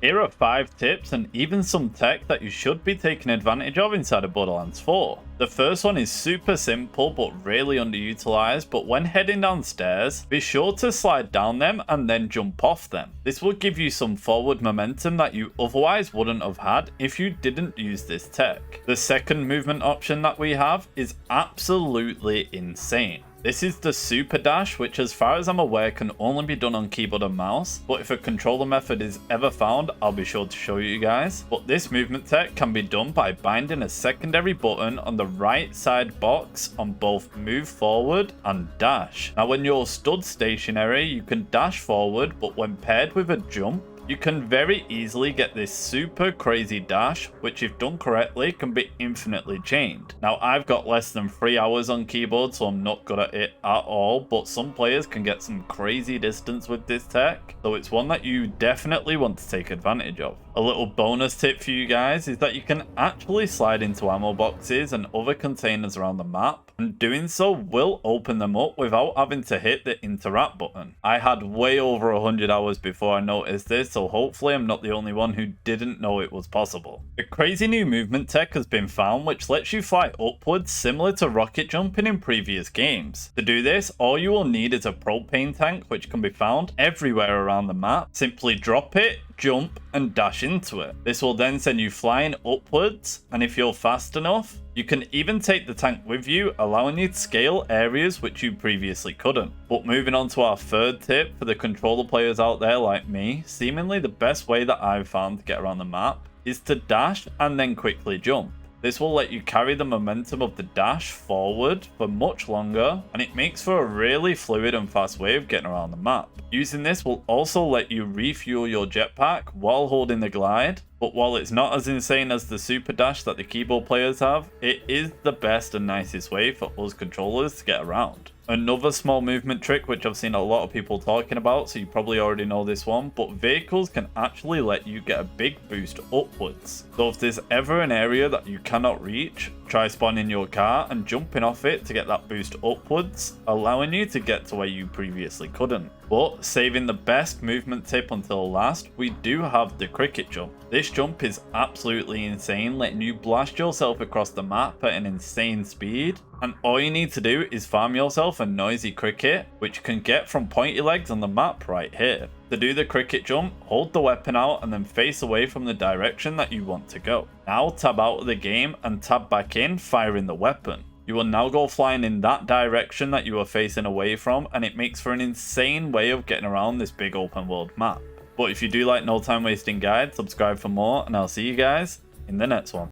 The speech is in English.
Here are 5 tips and even some tech that you should be taking advantage of inside of Borderlands 4. The first one is super simple but really underutilized, but when heading downstairs, be sure to slide down them and then jump off them. This will give you some forward momentum that you otherwise wouldn't have had if you didn't use this tech. The second movement option that we have is absolutely insane. This is the super dash, which as far as I'm aware can only be done on keyboard and mouse, but if a controller method is ever found, I'll be sure to show you guys. But this movement tech can be done by binding a secondary button on the right side box on both move forward and dash. Now when you're stood stationary, you can dash forward, but when paired with a jump, you can very easily get this super crazy dash, which if done correctly can be infinitely chained. Now I've got less than 3 hours on keyboard, so I'm not good at it at all, but some players can get some crazy distance with this tech, so it's one that you definitely want to take advantage of. A little bonus tip for you guys is that you can actually slide into ammo boxes and other containers around the map, and doing so will open them up without having to hit the interact button. I had way over 100 hours before I noticed this, so hopefully I'm not the only one who didn't know it was possible. A crazy new movement tech has been found which lets you fly upwards similar to rocket jumping in previous games. To do this, all you will need is a propane tank which can be found everywhere around the map. Simply drop it, jump and dash into it. This will then send you flying upwards, and if you're fast enough, you can even take the tank with you, allowing you to scale areas which you previously couldn't. But moving on to our third tip for the controller players out there like me, seemingly the best way that I've found to get around the map is to dash and then quickly jump. This will let you carry the momentum of the dash forward for much longer, and it makes for a really fluid and fast way of getting around the map. Using this will also let you refuel your jetpack while holding the glide, but while it's not as insane as the super dash that the keyboard players have, it is the best and nicest way for us controllers to get around. Another small movement trick which I've seen a lot of people talking about, so you probably already know this one, but vehicles can actually let you get a big boost upwards. So if there's ever an area that you cannot reach, try spawning your car and jumping off it to get that boost upwards, allowing you to get to where you previously couldn't. But saving the best movement tip until last, we do have the cricket jump. This jump is absolutely insane, letting you blast yourself across the map at an insane speed, and all you need to do is farm yourself a noisy cricket, which you can get from pointy legs on the map right here. To do the cricket jump, hold the weapon out and then face away from the direction that you want to go. Now tab out of the game and tab back in, firing the weapon. You will now go flying in that direction that you are facing away from, and it makes for an insane way of getting around this big open world map. But if you do like no time wasting guide, subscribe for more, and I'll see you guys in the next one.